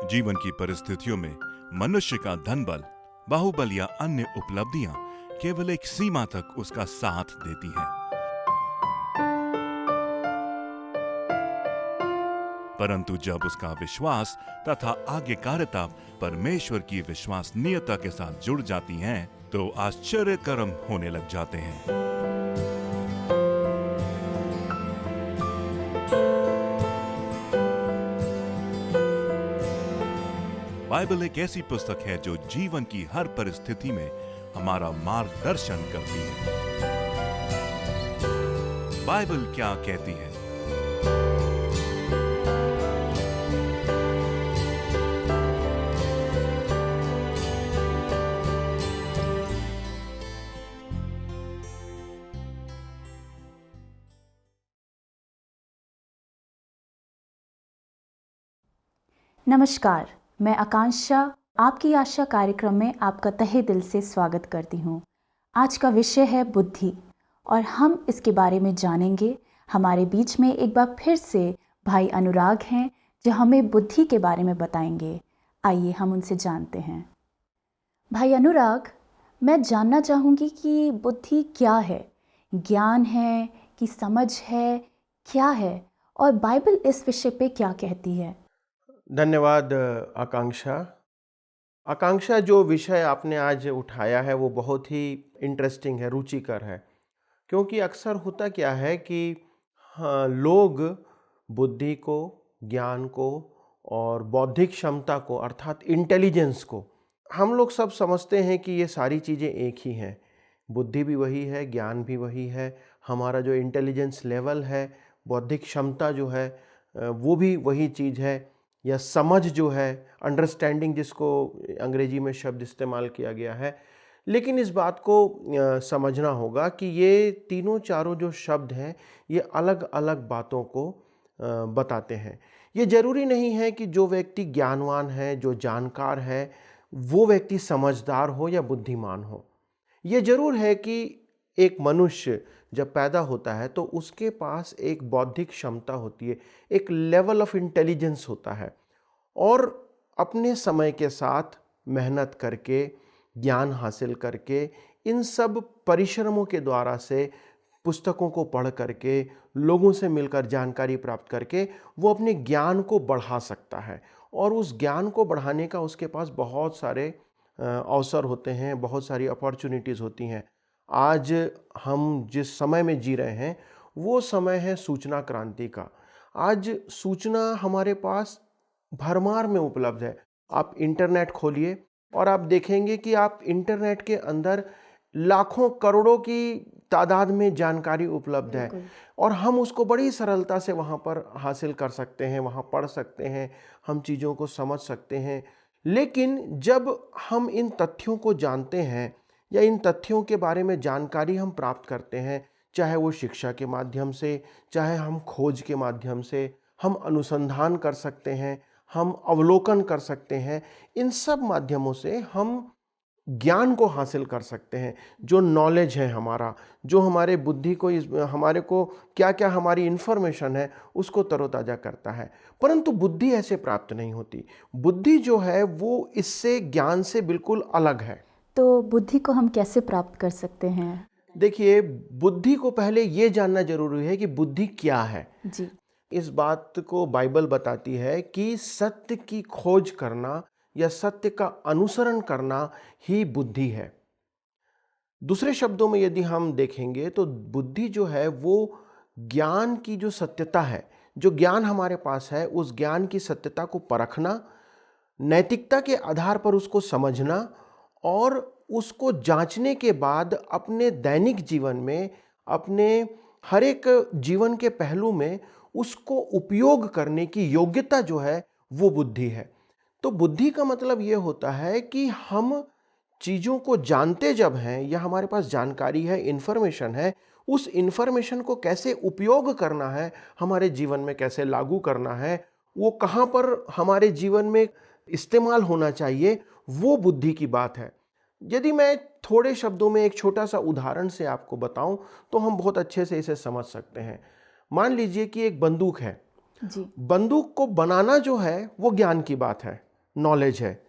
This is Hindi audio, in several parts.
जीवन की परिस्थितियों में मनुष्य का धन बल, बाहुबल या अन्य उपलब्धियां केवल एक सीमा तक उसका साथ देती हैं। परंतु जब उसका विश्वास तथा आज्ञाकारिता परमेश्वर की विश्वसनीयता के साथ जुड़ जाती हैं, तो आश्चर्य कर्म होने लग जाते हैं। बाइबल एक ऐसी पुस्तक है जो जीवन की हर परिस्थिति में हमारा मार्गदर्शन करती है। बाइबल क्या कहती है? नमस्कार, मैं आकांक्षा आपकी आशा कार्यक्रम में आपका तहे दिल से स्वागत करती हूँ। आज का विषय है बुद्धि और हम इसके बारे में जानेंगे। हमारे बीच में एक बार फिर से भाई अनुराग हैं जो हमें बुद्धि के बारे में बताएंगे। आइए हम उनसे जानते हैं। भाई अनुराग, मैं जानना चाहूँगी कि बुद्धि क्या है? ज्ञान है कि समझ है, क्या है? और बाइबल इस विषय पे क्या कहती है? धन्यवाद आकांक्षा। जो विषय आपने आज उठाया है वो बहुत ही इंटरेस्टिंग है, रुचिकर है। क्योंकि अक्सर होता क्या है कि लोग बुद्धि को, ज्ञान को और बौद्धिक क्षमता को अर्थात इंटेलिजेंस को हम लोग सब समझते हैं कि ये सारी चीज़ें एक ही हैं। बुद्धि भी वही है, ज्ञान भी वही है, हमारा जो इंटेलिजेंस लेवल है, बौद्धिक क्षमता जो है वो भी वही चीज़ है, या समझ जो है, अंडरस्टैंडिंग जिसको अंग्रेजी में शब्द इस्तेमाल किया गया है। लेकिन इस बात को समझना होगा कि ये तीनों चारों जो शब्द हैं ये अलग अलग बातों को बताते हैं। ये जरूरी नहीं है कि जो व्यक्ति ज्ञानवान है, जो जानकार है, वो व्यक्ति समझदार हो या बुद्धिमान हो। ये जरूर है कि एक मनुष्य जब पैदा होता है तो उसके पास एक बौद्धिक क्षमता होती है, एक लेवल ऑफ इंटेलिजेंस होता है, और अपने समय के साथ मेहनत करके, ज्ञान हासिल करके, इन सब परिश्रमों के द्वारा से, पुस्तकों को पढ़ करके, लोगों से मिलकर जानकारी प्राप्त करके वो अपने ज्ञान को बढ़ा सकता है। और उस ज्ञान को बढ़ाने का उसके पास बहुत सारे अवसर होते हैं, बहुत सारी अपॉर्चुनिटीज़ होती हैं। आज हम जिस समय में जी रहे हैं वो समय है सूचना क्रांति का। आज सूचना हमारे पास भरमार में उपलब्ध है। आप इंटरनेट खोलिए और आप देखेंगे कि आप इंटरनेट के अंदर लाखों करोड़ों की तादाद में जानकारी उपलब्ध है, और हम उसको बड़ी सरलता से वहाँ पर हासिल कर सकते हैं, वहाँ पढ़ सकते हैं, हम चीज़ों को समझ सकते हैं। लेकिन जब हम इन तथ्यों को जानते हैं या इन तथ्यों के बारे में जानकारी हम प्राप्त करते हैं, चाहे वो शिक्षा के माध्यम से, चाहे हम खोज के माध्यम से, हम अनुसंधान कर सकते हैं, हम अवलोकन कर सकते हैं, इन सब माध्यमों से हम ज्ञान को हासिल कर सकते हैं। जो नॉलेज है हमारा, जो हमारे बुद्धि को, हमारे को क्या क्या हमारी इन्फॉर्मेशन है उसको तरोताज़ा करता है। परंतु बुद्धि ऐसे प्राप्त नहीं होती। बुद्धि जो है वो इससे, ज्ञान से बिल्कुल अलग है। तो बुद्धि को हम कैसे प्राप्त कर सकते हैं? देखिए, बुद्धि को पहले ये जानना जरूरी है कि बुद्धि क्या है। जी। इस बात को बाइबल बताती है कि सत्य की खोज करना या सत्य का अनुसरण करना ही बुद्धि है। दूसरे शब्दों में यदि हम देखेंगे तो बुद्धि जो है वो ज्ञान की जो सत्यता है, जो ज्ञान हमारे पास है, उस ज्ञान की सत्यता को परखना, नैतिकता के आधार पर उसको समझना और उसको जांचने के बाद अपने दैनिक जीवन में, अपने हर एक जीवन के पहलू में उसको उपयोग करने की योग्यता जो है वो बुद्धि है। तो बुद्धि का मतलब ये होता है कि हम चीज़ों को जानते जब हैं, या हमारे पास जानकारी है, इन्फॉर्मेशन है, उस इन्फॉर्मेशन को कैसे उपयोग करना है, हमारे जीवन में कैसे लागू करना है, वो कहाँ पर हमारे जीवन में इस्तेमाल होना चाहिए, वो बुद्धि की बात है। यदि मैं थोड़े शब्दों में एक छोटा सा उदाहरण से आपको बताऊं तो हम बहुत अच्छे से इसे समझ सकते हैं। मान लीजिए कि एक बंदूक है। जी। बंदूक को बनाना जो है वो ज्ञान की बात है। नॉलेज है,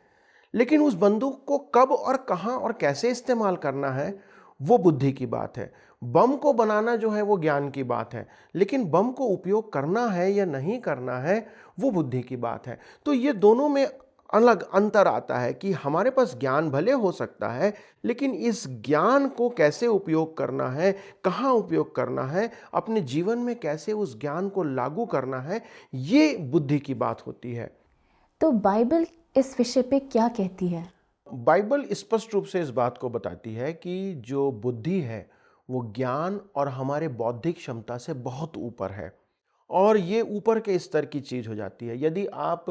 लेकिन उस बंदूक को कब और कहाँ और कैसे इस्तेमाल करना है वो बुद्धि की बात है। बम को बनाना जो है वो ज्ञान की बात है, लेकिन बम को उपयोग करना है या नहीं करना है वो बुद्धि की बात है। तो ये दोनों में अलग अंतर आता है कि हमारे पास ज्ञान भले हो सकता है, लेकिन इस ज्ञान को कैसे उपयोग करना है, कहाँ उपयोग करना है, अपने जीवन में कैसे उस ज्ञान को लागू करना है, ये बुद्धि की बात होती है। तो बाइबल इस विषय पे क्या कहती है? बाइबल स्पष्ट रूप से इस बात को बताती है कि जो बुद्धि है वो ज्ञान और हमारे बौद्धिक क्षमता से बहुत ऊपर है, और ये ऊपर के स्तर की चीज हो जाती है। यदि आप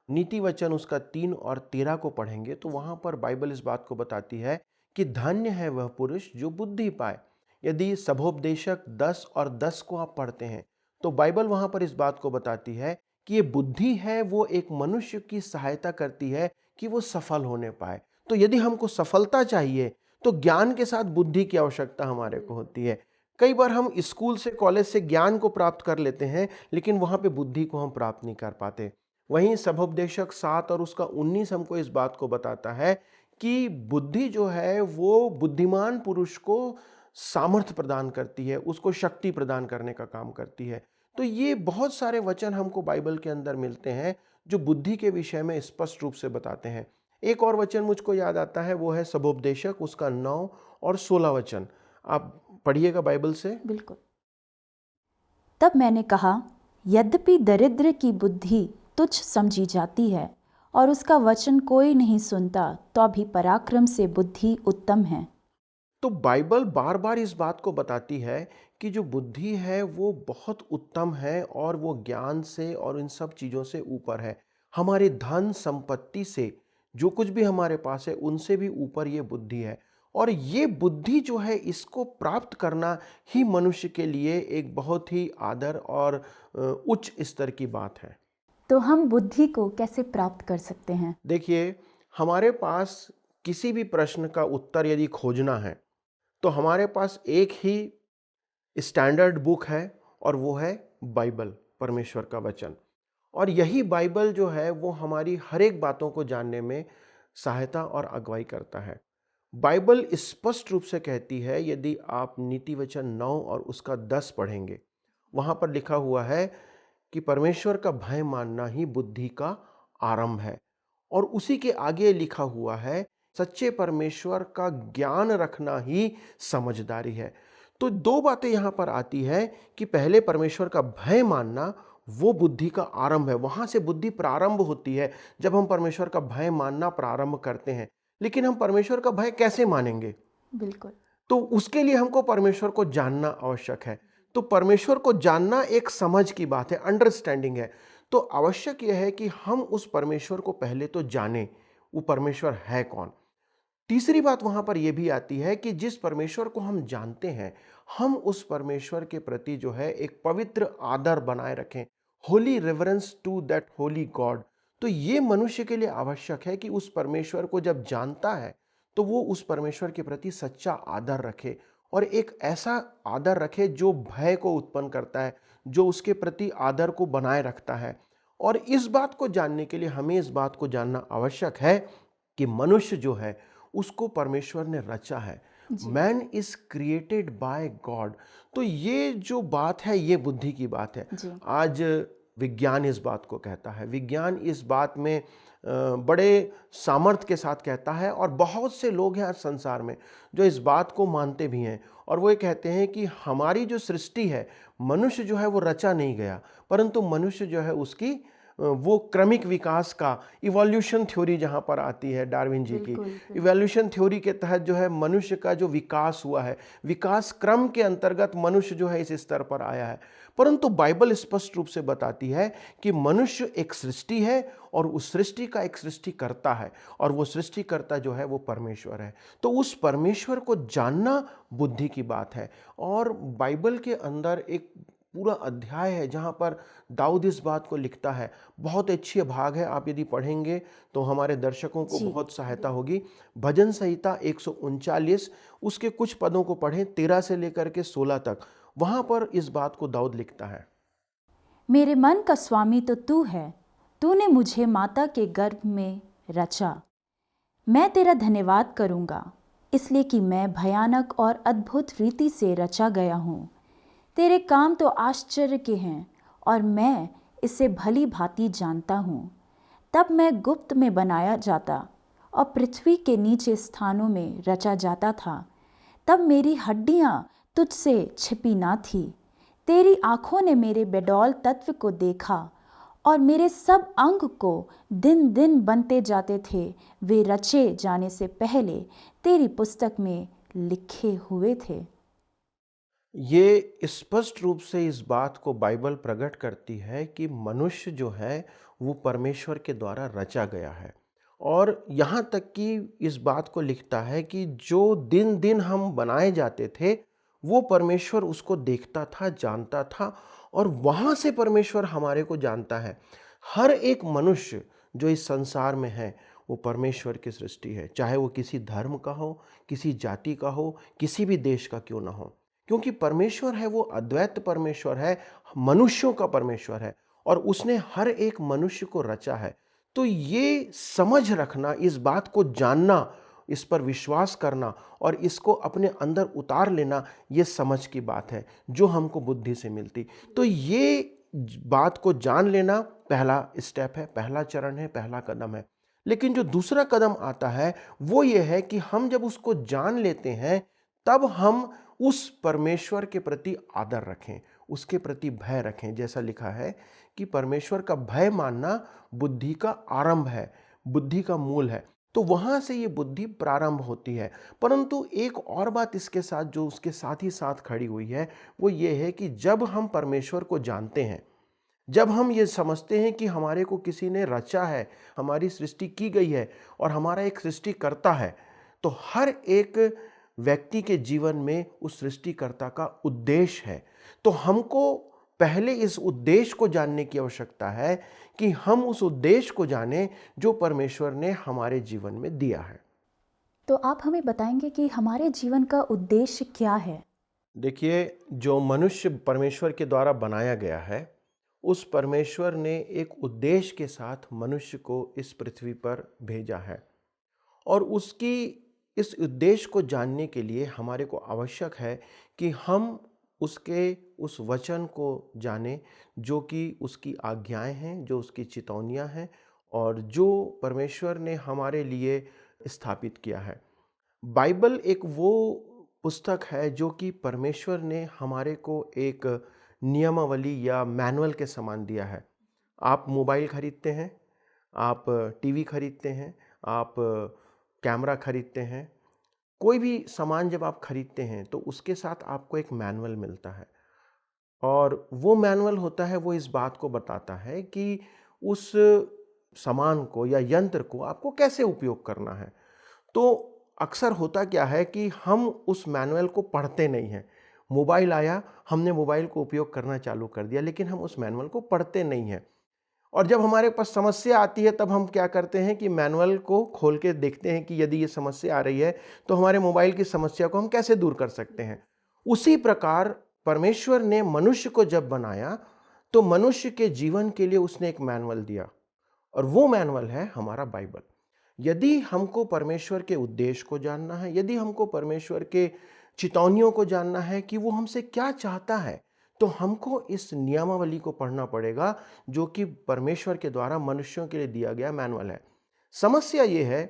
नीति वचन उसका 3 और 13 को पढ़ेंगे तो वहां पर बाइबल इस बात को बताती है कि धन्य है वह पुरुष जो बुद्धि पाए। यदि सभोपदेशक 10 और 10 को आप पढ़ते हैं तो बाइबल वहां पर इस बात को बताती है कि ये बुद्धि है वो एक मनुष्य की सहायता करती है कि वो सफल होने पाए। तो यदि हमको सफलता चाहिए तो ज्ञान के साथ बुद्धि की आवश्यकता हमारे को होती है। कई बार हम स्कूल से कॉलेज से ज्ञान को प्राप्त कर लेते हैं, लेकिन वहां पे बुद्धि को हम प्राप्त नहीं कर पाते। वहीं सभोपदेशक 7 और उसका 19 हमको इस बात को बताता है कि बुद्धि जो है वो बुद्धिमान पुरुष को सामर्थ्य प्रदान करती है, उसको शक्ति प्रदान करने का काम करती है। तो ये बहुत सारे वचन हमको बाइबल के अंदर मिलते हैं जो बुद्धि के विषय में स्पष्ट रूप से बताते हैं। एक और वचन मुझको याद आता है, वो है सभोपदेशक उसका 9 और 16 वचन। आप पढ़िएगा बाइबल से। बिल्कुल। तब मैंने कहा, यद्यपि दरिद्र की बुद्धि तुच्छ समझी जाती है और उसका वचन कोई नहीं सुनता, तो भी पराक्रम से बुद्धि उत्तम है। तो बाइबल बार बार इस बात को बताती है कि जो बुद्धि है वो बहुत उत्तम है और वो ज्ञान से और इन सब चीज़ों से ऊपर है। हमारे धन संपत्ति से, जो कुछ भी हमारे पास है उनसे भी ऊपर ये बुद्धि है। और ये बुद्धि जो है इसको प्राप्त करना ही मनुष्य के लिए एक बहुत ही आदर और उच्च स्तर की बात है। तो हम बुद्धि को कैसे प्राप्त कर सकते हैं? देखिए, हमारे पास किसी भी प्रश्न का उत्तर यदि खोजना है तो हमारे पास एक ही स्टैंडर्ड बुक है और वो है बाइबल, परमेश्वर का वचन। और यही बाइबल जो है वो हमारी हर एक बातों को जानने में सहायता और अगुवाई करता है। बाइबल स्पष्ट रूप से कहती है, यदि आप नीति वचन 9 और उसका 10 पढ़ेंगे, वहां पर लिखा हुआ है कि परमेश्वर का भय मानना ही बुद्धि का आरंभ है। और उसी के आगे लिखा हुआ है, सच्चे परमेश्वर का ज्ञान रखना ही समझदारी है। तो दो बातें यहां पर आती है कि पहले परमेश्वर का भय मानना वो बुद्धि का आरंभ है, वहां से बुद्धि प्रारंभ होती है जब हम परमेश्वर का भय मानना प्रारंभ करते हैं। लेकिन हम परमेश्वर का भय कैसे मानेंगे? बिल्कुल। तो उसके लिए हमको परमेश्वर को जानना आवश्यक है। तो परमेश्वर को जानना एक समझ की बात है, अंडरस्टैंडिंग है। तो आवश्यक यह है कि हम उस परमेश्वर को पहले तो जानें, वो परमेश्वर है कौन। तीसरी बात वहां पर यह भी आती है कि जिस परमेश्वर को हम जानते हैं, हम उस परमेश्वर के प्रति जो है एक पवित्र आदर बनाए रखें, holy reverence to that holy god. तो ये मनुष्य के लिए आवश्यक है कि उस परमेश्वर को जब जानता है तो वो उस परमेश्वर के प्रति सच्चा आदर रखे, और एक ऐसा आदर रखे जो भय को उत्पन्न करता है, जो उसके प्रति आदर को बनाए रखता है। और इस बात को जानने के लिए हमें इस बात को जानना आवश्यक है कि मनुष्य जो है उसको परमेश्वर ने रचा है। Man is created by God. तो ये जो बात है ये बुद्धि की बात है। आज विज्ञान इस बात को कहता है, विज्ञान इस बात में बड़े सामर्थ्य के साथ कहता है, और बहुत से लोग हैं आज संसार में जो इस बात को मानते भी हैं, और वो ये कहते हैं कि हमारी जो सृष्टि है, मनुष्य जो है वो रचा नहीं गया, परंतु मनुष्य जो है उसकी वो क्रमिक विकास का इवोल्यूशन थ्योरी जहाँ पर आती है, डार्विन जी की इवोल्यूशन थ्योरी के तहत जो है मनुष्य का जो विकास हुआ है, विकास क्रम के अंतर्गत मनुष्य जो है इस स्तर पर आया है। परंतु बाइबल स्पष्ट रूप से बताती है कि मनुष्य एक सृष्टि है और उस सृष्टि का एक सृष्टिकर्ता है, और वो सृष्टिकर्ता जो है वो परमेश्वर है। तो उस परमेश्वर को जानना बुद्धि की बात है। और बाइबल के अंदर एक पूरा अध्याय है जहाँ पर दाऊद इस बात को लिखता है। बहुत अच्छी भाग है, आप यदि पढ़ेंगे तो हमारे दर्शकों को बहुत सहायता होगी। भजन संहिता 139 उसके कुछ पदों को पढ़ें, 13 से लेकर के 16 तक। वहां पर इस बात को दाऊद लिखता है, मेरे मन का स्वामी तो तू है, तूने मुझे माता के गर्भ में रचा। मैं तेरा धन्यवाद करूँगा, इसलिए कि मैं भयानक और अद्भुत रीति से रचा गया हूँ। तेरे काम तो आश्चर्य के हैं और मैं इसे भली भांति जानता हूँ। तब मैं गुप्त में बनाया जाता और पृथ्वी के नीचे स्थानों में रचा जाता था। तब मेरी हड्डियाँ तुझसे छिपी ना थी। तेरी आँखों ने मेरे बेडौल तत्व को देखा और मेरे सब अंग को दिन दिन बनते जाते थे। वे रचे जाने से पहले तेरी पुस्तक में लिखे हुए थे। ये स्पष्ट रूप से इस बात को बाइबल प्रकट करती है कि मनुष्य जो है वो परमेश्वर के द्वारा रचा गया है। और यहाँ तक कि इस बात को लिखता है कि जो दिन दिन हम बनाए जाते थे वो परमेश्वर उसको देखता था, जानता था, और वहाँ से परमेश्वर हमारे को जानता है। हर एक मनुष्य जो इस संसार में है वो परमेश्वर की सृष्टि है, चाहे वो किसी धर्म का हो, किसी जाति का हो, किसी भी देश का क्यों ना हो। क्योंकि परमेश्वर है वो अद्वैत परमेश्वर है, मनुष्यों का परमेश्वर है, और उसने हर एक मनुष्य को रचा है। तो ये समझ रखना, इस बात को जानना, इस पर विश्वास करना और इसको अपने अंदर उतार लेना, ये समझ की बात है जो हमको बुद्धि से मिलती। तो ये बात को जान लेना पहला स्टेप है, पहला चरण है, पहला कदम है। लेकिन जो दूसरा कदम आता है वो ये है कि हम जब उसको जान लेते हैं तब हम उस परमेश्वर के प्रति आदर रखें, उसके प्रति भय रखें। जैसा लिखा है कि परमेश्वर का भय मानना बुद्धि का आरंभ है, बुद्धि का मूल है। तो वहां से ये बुद्धि प्रारंभ होती है। परंतु एक और बात इसके साथ जो उसके साथ ही साथ खड़ी हुई है वो ये है कि जब हम परमेश्वर को जानते हैं, जब हम ये समझते हैं कि हमारे को किसी ने रचा है, हमारी सृष्टि की गई है और हमारा एक सृष्टिकर्ता है, तो हर एक व्यक्ति के जीवन में उस सृष्टिकर्ता का उद्देश्य है। तो हमको पहले इस उद्देश्य को जानने की आवश्यकता है कि हम उस उद्देश्य को जानें जो परमेश्वर ने हमारे जीवन में दिया है। तो आप हमें बताएंगे कि हमारे जीवन का उद्देश्य क्या है? देखिए, जो मनुष्य परमेश्वर के द्वारा बनाया गया है, उस परमेश्वर ने एक उद्देश्य के साथ मनुष्य को इस पृथ्वी पर भेजा है, और उसकी इस उद्देश्य को जानने के लिए हमारे को आवश्यक है कि हम उसके उस वचन को जानें जो कि उसकी आज्ञाएं हैं, जो उसकी चितौनियां हैं और जो परमेश्वर ने हमारे लिए स्थापित किया है। बाइबल एक वो पुस्तक है जो कि परमेश्वर ने हमारे को एक नियमावली या मैनुअल के समान दिया है। आप मोबाइल खरीदते हैं, आप टीवी खरीदते हैं, आप कैमरा खरीदते हैं, कोई भी सामान जब आप खरीदते हैं तो उसके साथ आपको एक मैनुअल मिलता है, और वो मैनुअल होता है, वो इस बात को बताता है कि उस सामान को या यंत्र को आपको कैसे उपयोग करना है। तो अक्सर होता क्या है कि हम उस मैनुअल को पढ़ते नहीं हैं। मोबाइल आया, हमने मोबाइल को उपयोग करना चालू कर दिया, लेकिन हम उस मैनुअल को पढ़ते नहीं हैं। और जब हमारे पास समस्या आती है तब हम क्या करते हैं कि मैनुअल को खोल के देखते हैं कि यदि ये समस्या आ रही है तो हमारे मोबाइल की समस्या को हम कैसे दूर कर सकते हैं। उसी प्रकार परमेश्वर ने मनुष्य को जब बनाया तो मनुष्य के जीवन के लिए उसने एक मैनुअल दिया, और वो मैनुअल है हमारा बाइबल। यदि हमको परमेश्वर के उद्देश्य को जानना है, यदि हमको परमेश्वर के चितौनियों को जानना है कि वो हमसे क्या चाहता है, तो हमको इस नियमावली को पढ़ना पड़ेगा जो कि परमेश्वर के द्वारा मनुष्यों के लिए दिया गया मैनुअल है। समस्या ये है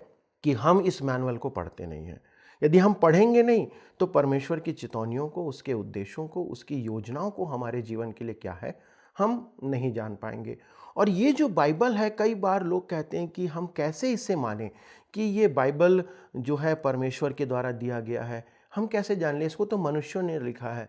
कि हम इस मैनुअल को पढ़ते नहीं हैं। यदि हम पढ़ेंगे नहीं तो परमेश्वर की चितौनियों को, उसके उद्देश्यों को, उसकी योजनाओं को हमारे जीवन के लिए क्या है, हम नहीं जान पाएंगे। और ये जो बाइबल है, कई बार लोग कहते हैं कि हम कैसे इसे मानें कि ये बाइबल जो है परमेश्वर के द्वारा दिया गया है, हम कैसे जान लें, इसको तो मनुष्यों ने लिखा है।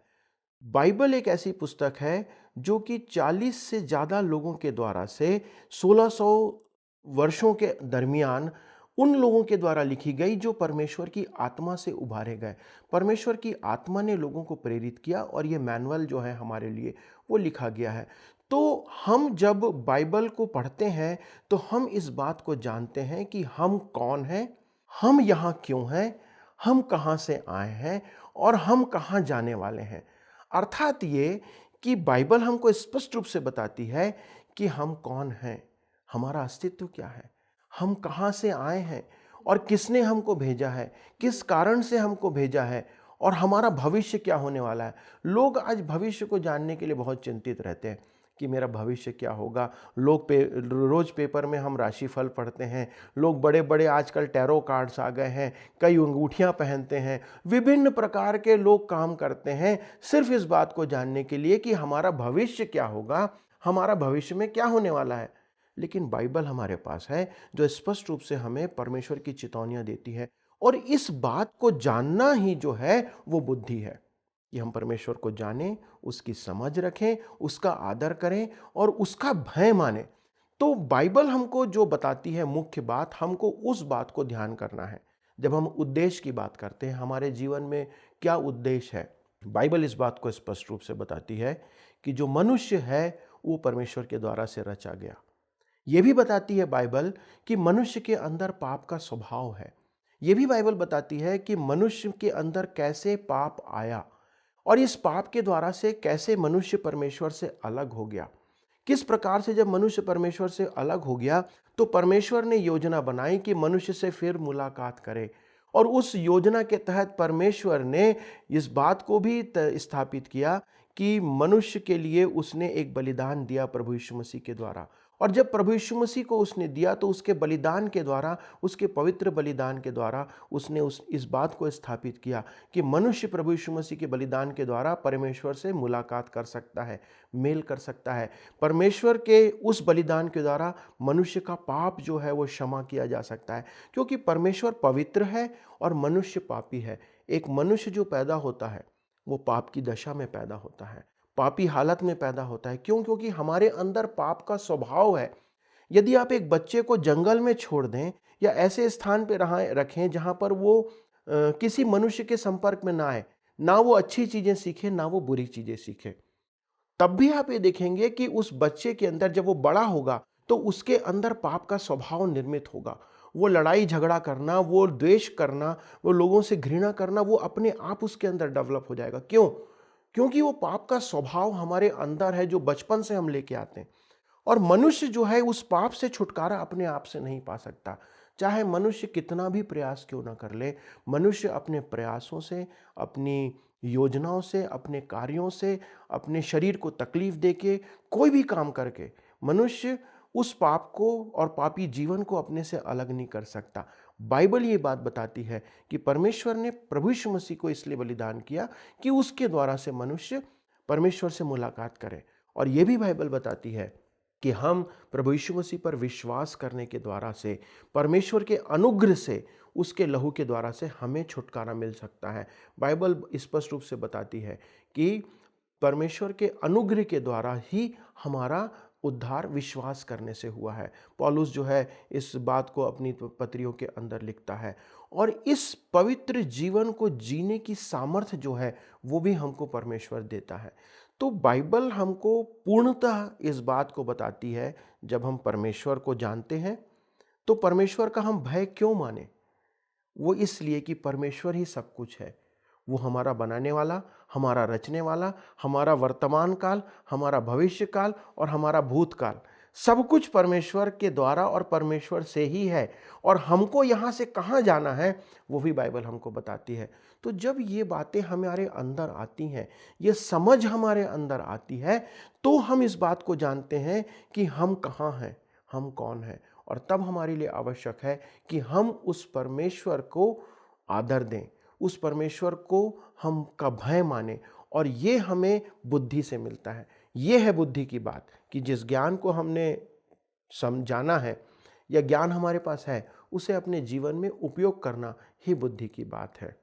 बाइबल एक ऐसी पुस्तक है जो कि 40 से ज़्यादा लोगों के द्वारा से 1600 वर्षों के दरमियान उन लोगों के द्वारा लिखी गई जो परमेश्वर की आत्मा से उभारे गए। परमेश्वर की आत्मा ने लोगों को प्रेरित किया और ये मैनुअल जो है हमारे लिए वो लिखा गया है। तो हम जब बाइबल को पढ़ते हैं तो हम इस बात को जानते हैं कि हम कौन हैं, हम यहाँ क्यों हैं, हम कहाँ से आए हैं और हम कहाँ जाने वाले हैं। अर्थात ये कि बाइबल हमको स्पष्ट रूप से बताती है कि हम कौन हैं, हमारा अस्तित्व क्या है, हम कहाँ से आए हैं और किसने हमको भेजा है, किस कारण से हमको भेजा है और हमारा भविष्य क्या होने वाला है। लोग आज भविष्य को जानने के लिए बहुत चिंतित रहते हैं कि मेरा भविष्य क्या होगा। रोज पेपर में हम राशिफल पढ़ते हैं। लोग बड़े बड़े आजकल टैरो कार्ड्स आ गए हैं, कई अंगूठियां पहनते हैं, विभिन्न प्रकार के लोग काम करते हैं सिर्फ इस बात को जानने के लिए कि हमारा भविष्य क्या होगा, हमारा भविष्य में क्या होने वाला है। लेकिन बाइबल हमारे पास है जो स्पष्ट रूप से हमें परमेश्वर की चेतावनियां देती है, और इस बात को जानना ही जो है वो बुद्धि है कि हम परमेश्वर को जानें, उसकी समझ रखें, उसका आदर करें और उसका भय माने। तो बाइबल हमको जो बताती है मुख्य बात, हमको उस बात को ध्यान करना है। जब हम उद्देश्य की बात करते हैं, हमारे जीवन में क्या उद्देश्य है, बाइबल इस बात को स्पष्ट रूप से बताती है कि जो मनुष्य है वो परमेश्वर के द्वारा से रचा गया। ये भी बताती है बाइबल कि मनुष्य के अंदर पाप का स्वभाव है। ये भी बाइबल बताती है कि मनुष्य के अंदर कैसे पाप आया और इस पाप के द्वारा से कैसे मनुष्य परमेश्वर से अलग हो गया। किस प्रकार से जब मनुष्य परमेश्वर से अलग हो गया तो परमेश्वर ने योजना बनाई कि मनुष्य से फिर मुलाकात करे, और उस योजना के तहत परमेश्वर ने इस बात को भी स्थापित किया कि मनुष्य के लिए उसने एक बलिदान दिया प्रभु यीशु मसीह के द्वारा। और जब प्रभु यीशु मसीह को उसने दिया तो उसके बलिदान के द्वारा, उसके पवित्र बलिदान के द्वारा उसने इस बात को स्थापित किया कि मनुष्य प्रभु यीशु मसीह के बलिदान के द्वारा परमेश्वर से मुलाकात कर सकता है, मेल कर सकता है। परमेश्वर के उस बलिदान के द्वारा मनुष्य का पाप जो है वो क्षमा किया जा सकता है, क्योंकि परमेश्वर पवित्र है और मनुष्य पापी है। एक मनुष्य जो पैदा होता है वो पाप की दशा में पैदा होता है, पापी हालत में पैदा होता है। क्यों? क्योंकि हमारे अंदर पाप का स्वभाव है। यदि आप एक बच्चे को जंगल में छोड़ दें या ऐसे स्थान पे रखें जहां पर वो किसी मनुष्य के संपर्क में ना आए, ना वो अच्छी चीजें सीखे ना वो बुरी चीजें सीखे, तब भी आप ये देखेंगे कि उस बच्चे के अंदर जब वो बड़ा होगा तो उसके अंदर पाप का स्वभाव निर्मित होगा। वो लड़ाई झगड़ा करना, वो द्वेष करना, वो लोगों से घृणा करना, वो अपने आप उसके अंदर डेवलप हो जाएगा। क्यों? क्योंकि वो पाप का स्वभाव हमारे अंदर है जो बचपन से हम लेके आते हैं। और मनुष्य जो है उस पाप से छुटकारा अपने आप से नहीं पा सकता, चाहे मनुष्य कितना भी प्रयास क्यों ना कर ले। मनुष्य अपने प्रयासों से, अपनी योजनाओं से, अपने कार्यों से, अपने शरीर को तकलीफ देके, कोई भी काम करके मनुष्य उस पाप को और पापी जीवन को अपने से अलग नहीं कर सकता। बाइबल ये बात बताती है कि परमेश्वर ने प्रभु यीशु मसीह को इसलिए बलिदान किया कि उसके द्वारा से मनुष्य परमेश्वर से मुलाकात करे। और ये भी बाइबल बताती है कि हम प्रभु यीशु मसीह पर विश्वास करने के द्वारा से, परमेश्वर के अनुग्रह से, उसके लहू के द्वारा से हमें छुटकारा मिल सकता है। बाइबल स्पष्ट रूप से बताती है कि परमेश्वर के अनुग्रह के द्वारा ही हमारा उद्धार विश्वास करने से हुआ है। पौलुस जो है इस बात को अपनी पत्रियों के अंदर लिखता है। और इस पवित्र जीवन को जीने की सामर्थ्य जो है वो भी हमको परमेश्वर देता है। तो बाइबल हमको पूर्णतः इस बात को बताती है, जब हम परमेश्वर को जानते हैं तो परमेश्वर का हम भय क्यों माने। वो इसलिए कि परमेश्वर ही सब कुछ है। वो हमारा बनाने वाला, हमारा रचने वाला, हमारा वर्तमान काल, हमारा भविष्य काल और हमारा भूतकाल, सब कुछ परमेश्वर के द्वारा और परमेश्वर से ही है। और हमको यहाँ से कहाँ जाना है वो भी बाइबल हमको बताती है। तो जब ये बातें हमारे अंदर आती हैं, ये समझ हमारे अंदर आती है, तो हम इस बात को जानते हैं कि हम कहाँ हैं, हम कौन हैं। और तब हमारे लिए आवश्यक है कि हम उस परमेश्वर को आदर दें, उस परमेश्वर को हम का भय माने। और ये हमें बुद्धि से मिलता है। ये है बुद्धि की बात कि जिस ज्ञान को हमने समझाना है या ज्ञान हमारे पास है, उसे अपने जीवन में उपयोग करना ही बुद्धि की बात है।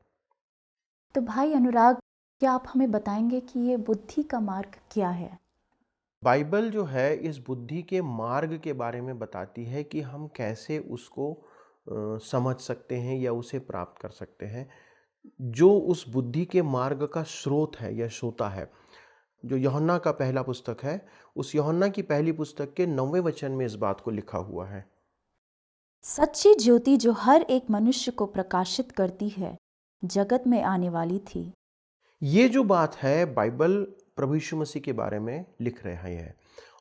तो भाई अनुराग, क्या आप हमें बताएंगे कि ये बुद्धि का मार्ग क्या है? बाइबल जो है इस बुद्धि के मार्ग के बारे में बताती है कि हम कैसे उसको समझ सकते हैं या उसे प्राप्त कर सकते हैं। जो उस बुद्धि के मार्ग का स्रोत है या श्रोता है, जो यूहन्ना का पहला पुस्तक है, उस यूहन्ना की पहली पुस्तक के 9वें वचन में इस बात को लिखा हुआ है। सच्ची ज्योति जो हर एक मनुष्य को प्रकाशित करती है, जगत में आने वाली थी। ये जो बात है बाइबल प्रभु यीशु मसीह के बारे में लिख रहा है।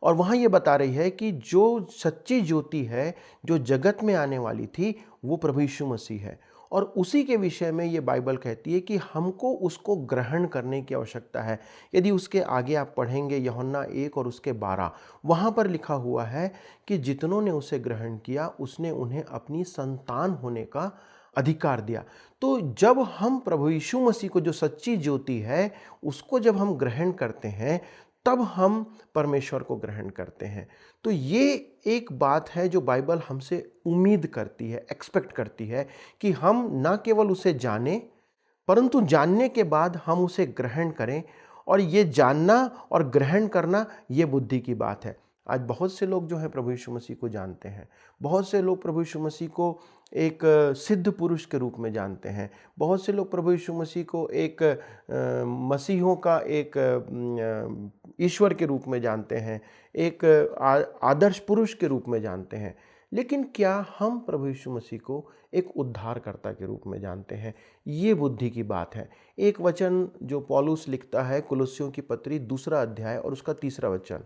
और वहाँ ये बता रही है कि जो सच्ची ज्योति है, जो जगत में आने वाली थी, वो प्रभु यीशु मसीह है। और उसी के विषय में ये बाइबल कहती है कि हमको उसको ग्रहण करने की आवश्यकता है। यदि उसके आगे आप पढ़ेंगे यूहन्ना 1 और उसके 12, वहाँ पर लिखा हुआ है कि जितनों ने उसे ग्रहण किया, उसने उन्हें अपनी संतान होने का अधिकार दिया। तो जब हम प्रभु यीशु मसीह को, जो सच्ची ज्योति है, उसको जब हम ग्रहण करते हैं, तब हम परमेश्वर को ग्रहण करते हैं। तो ये एक बात है जो बाइबल हमसे उम्मीद करती है, एक्सपेक्ट करती है कि हम ना केवल उसे जानें, परंतु जानने के बाद हम उसे ग्रहण करें। और ये जानना और ग्रहण करना, ये बुद्धि की बात है। आज बहुत से लोग जो हैं प्रभु यीशु मसीह को जानते हैं। बहुत से लोग प्रभु यीशु मसीह को एक सिद्ध पुरुष के रूप में जानते हैं। बहुत से लोग प्रभु यीशु मसीह को एक मसीहों का एक ईश्वर के रूप में जानते हैं, एक आदर्श पुरुष के रूप में जानते हैं। लेकिन क्या हम प्रभु यीशु मसीह को एक उद्धारकर्ता के रूप में जानते हैं? ये बुद्धि की बात है। एक वचन जो पौलुस लिखता है कुलुस्सियों की पत्री 2 अध्याय और उसका 3 वचन,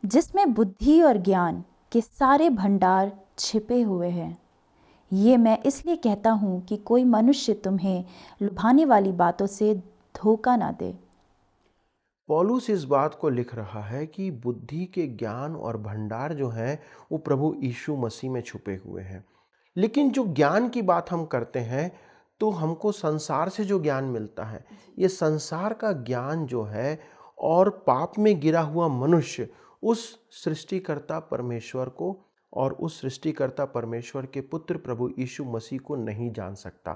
जिसमें बुद्धि और ज्ञान के सारे भंडार छिपे हुए हैं। ये मैं इसलिए कहता हूँ कि कोई मनुष्य तुम्हें लुभाने वाली बातों से धोखा ना दे। पौलुस इस बात को लिख रहा है कि बुद्धि के ज्ञान और भंडार जो हैं वो प्रभु यीशु मसीह में छुपे हुए हैं। लेकिन जो ज्ञान की बात हम करते हैं तो हमको संसार से जो ज्ञान मिलता है, ये संसार का ज्ञान जो है और पाप में गिरा हुआ मनुष्य उस सृष्टिकर्ता परमेश्वर को और उस सृष्टिकर्ता परमेश्वर के पुत्र प्रभु यीशु मसीह को नहीं जान सकता।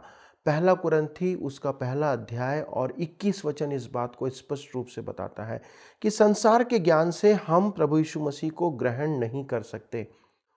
पहला कुरिन्थी उसका 1 अध्याय और 21 वचन इस बात को स्पष्ट रूप से बताता है कि संसार के ज्ञान से हम प्रभु यीशु मसीह को ग्रहण नहीं कर सकते।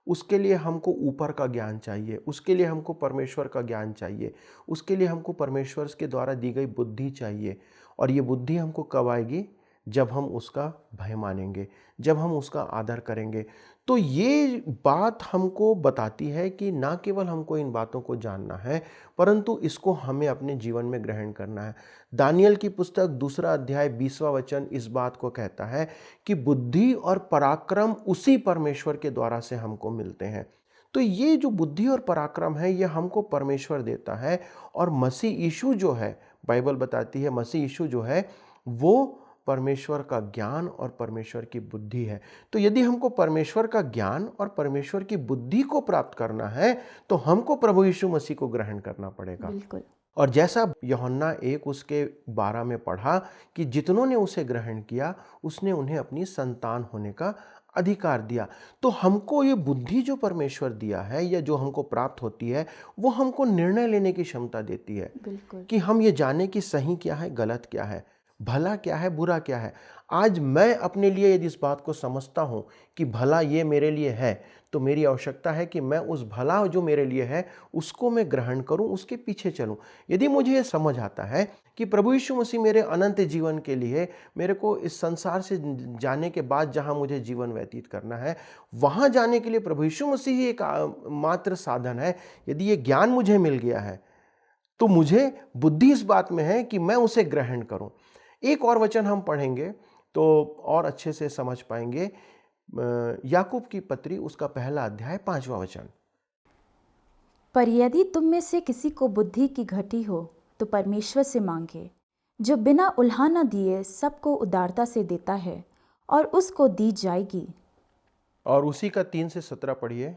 उसके लिए हमको ऊपर का ज्ञान चाहिए, उसके लिए हमको परमेश्वर का ज्ञान चाहिए, उसके लिए हमको परमेश्वर के द्वारा दी गई बुद्धि चाहिए। और ये बुद्धि हमको कब आएगी? जब हम उसका भय मानेंगे, जब हम उसका आदर करेंगे। तो ये बात हमको बताती है कि ना केवल हमको इन बातों को जानना है, परंतु इसको हमें अपने जीवन में ग्रहण करना है। दानियल की पुस्तक 2 अध्याय 20वां वचन इस बात को कहता है कि बुद्धि और पराक्रम उसी परमेश्वर के द्वारा से हमको मिलते हैं। तो ये जो बुद्धि और पराक्रम है, ये हमको परमेश्वर देता है। और मसीह यीशु जो है, बाइबल बताती है मसीह यीशु जो है वो परमेश्वर का ज्ञान और परमेश्वर की बुद्धि है। तो यदि हमको परमेश्वर का ज्ञान और परमेश्वर की बुद्धि को प्राप्त करना है तो हमको प्रभु यीशु मसीह को ग्रहण करना पड़ेगा। बिल्कुल। और जैसा यूहन्ना 1 उसके 12 में पढ़ा कि जितनों ने उसे ग्रहण किया, उसने उन्हें अपनी संतान होने का अधिकार दिया। तो हमको ये बुद्धि जो परमेश्वर दिया है या जो हमको प्राप्त होती है, वो हमको निर्णय लेने की क्षमता देती है। बिल्कुल। कि हम ये जाने कि सही क्या है, गलत क्या है, भला क्या है, बुरा क्या है। आज मैं अपने लिए यदि इस बात को समझता हूँ कि भला ये मेरे लिए है, तो मेरी आवश्यकता है कि मैं उस भला जो मेरे लिए है उसको मैं ग्रहण करूं, उसके पीछे चलूं। यदि मुझे ये समझ आता है कि प्रभु यीशु मसीह मेरे अनंत जीवन के लिए, मेरे को इस संसार से जाने के बाद जहां मुझे जीवन व्यतीत करना है, वहां जाने के लिए प्रभु यीशु मसीह ही एक मात्र साधन है। यदि ये ज्ञान मुझे मिल गया है तो मुझे बुद्धि इस बात में है कि मैं उसे ग्रहण करूं। एक और वचन हम पढ़ेंगे तो और अच्छे से समझ पाएंगे। याकूब की पत्री उसका 1 अध्याय 5वां वचन, पर यदि तुम में से किसी को बुद्धि की घटी हो तो परमेश्वर से मांगे, जो बिना उल्हाना दिए सबको उदारता से देता है, और उसको दी जाएगी। और उसी का 3 से 17 पढ़िए।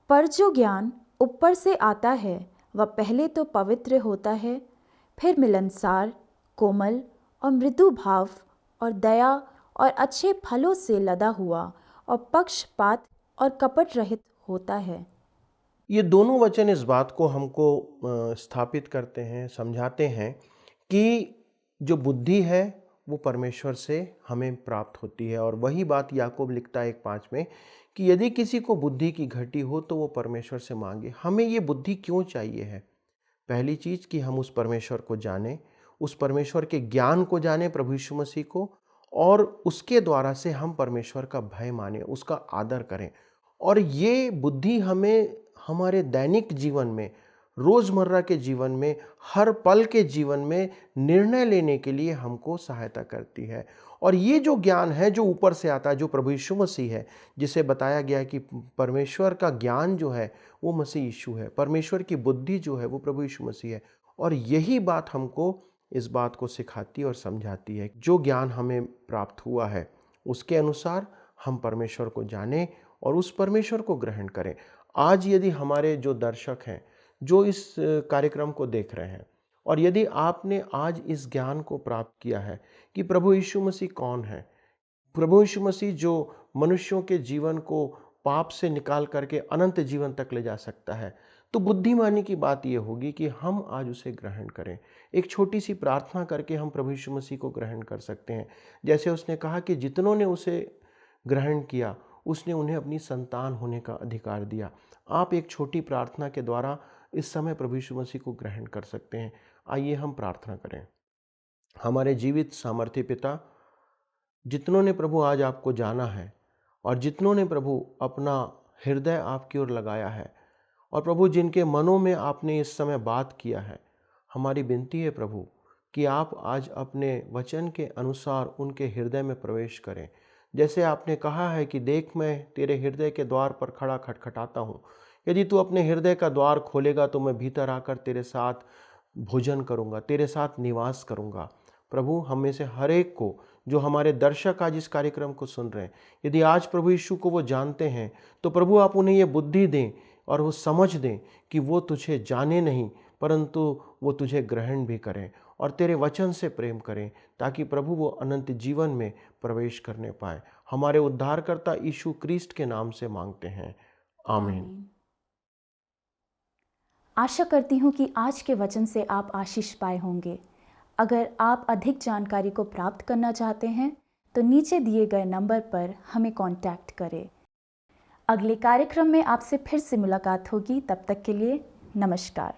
पर जो ज्ञान ऊपर से आता है वह पहले तो पवित्र होता है, फिर मिलनसार, कोमल और मृदु भाव और दया और अच्छे फलों से लदा हुआ और पक्षपात और कपट रहित होता है। ये दोनों वचन इस बात को हमको स्थापित करते हैं, समझाते हैं कि जो बुद्धि है वो परमेश्वर से हमें प्राप्त होती है। और वही बात याकूब लिखता है 1:5 में कि यदि किसी को बुद्धि की घटी हो तो वो परमेश्वर से मांगे। हमें ये बुद्धि क्यों चाहिए है? पहली चीज़ कि हम उस परमेश्वर को जानें, उस परमेश्वर के ज्ञान को जानें, प्रभु यीशु मसीह को, और उसके द्वारा से हम परमेश्वर का भय माने, उसका आदर करें। और ये बुद्धि हमें हमारे दैनिक जीवन में रोज़मर्रा के जीवन में, हर पल के जीवन में निर्णय लेने के लिए हमको सहायता करती है। और ये जो ज्ञान है जो ऊपर से आता है, जो प्रभु यीशु मसीह है, जिसे बताया गया है कि परमेश्वर का ज्ञान जो है वो मसीह यीशु है, परमेश्वर की बुद्धि जो है वो प्रभु यीशु मसीह है। और यही बात हमको इस बात को सिखाती और समझाती है, जो ज्ञान हमें प्राप्त हुआ है उसके अनुसार हम परमेश्वर को जानें और उस परमेश्वर को ग्रहण करें। आज यदि हमारे जो दर्शक हैं, जो इस कार्यक्रम को देख रहे हैं, और यदि आपने आज इस ज्ञान को प्राप्त किया है कि प्रभु यीशु मसीह कौन है, प्रभु यीशु मसीह जो मनुष्यों के जीवन को पाप से निकाल करके अनंत जीवन तक ले जा सकता है, तो बुद्धिमानी की बात यह होगी कि हम आज उसे ग्रहण करें। एक छोटी सी प्रार्थना करके हम प्रभु यीशु मसीह को ग्रहण कर सकते हैं। जैसे उसने कहा कि जितनों ने उसे ग्रहण किया उसने उन्हें अपनी संतान होने का अधिकार दिया। आप एक छोटी प्रार्थना के द्वारा इस समय प्रभु यीशु मसीह को ग्रहण कर सकते हैं। आइए हम प्रार्थना करें। हमारे जीवित सामर्थ्य पिता, जितनों ने प्रभु आज आपको जाना है और जितनों ने प्रभु अपना हृदय आपकी ओर लगाया है, और प्रभु जिनके मनों में आपने इस समय बात किया है, हमारी विनती है प्रभु कि आप आज अपने वचन के अनुसार उनके हृदय में प्रवेश करें। जैसे आपने कहा है कि देख मैं तेरे हृदय के द्वार पर खड़ा खटखटाता हूँ, यदि तू अपने हृदय का द्वार खोलेगा तो मैं भीतर आकर तेरे साथ भोजन करूँगा, तेरे साथ निवास करूँगा। प्रभु हम में से हर एक को, जो हमारे दर्शक आज इस कार्यक्रम को सुन रहे हैं, यदि आज प्रभु यीशु को वो जानते हैं तो प्रभु आप उन्हें ये बुद्धि दें और वो समझ दें कि वो तुझे जाने नहीं परंतु वो तुझे ग्रहण भी करें और तेरे वचन से प्रेम करें, ताकि प्रभु वो अनंत जीवन में प्रवेश करने पाए। हमारे उद्धारकर्ता यीशु क्रिस्ट के नाम से मांगते हैं, आमीन। आशा करती हूँ कि आज के वचन से आप आशीष पाए होंगे। अगर आप अधिक जानकारी को प्राप्त करना चाहते हैं तो नीचे दिए गए नंबर पर हमें कांटेक्ट करें। अगले कार्यक्रम में आपसे फिर से मुलाकात होगी। तब तक के लिए नमस्कार।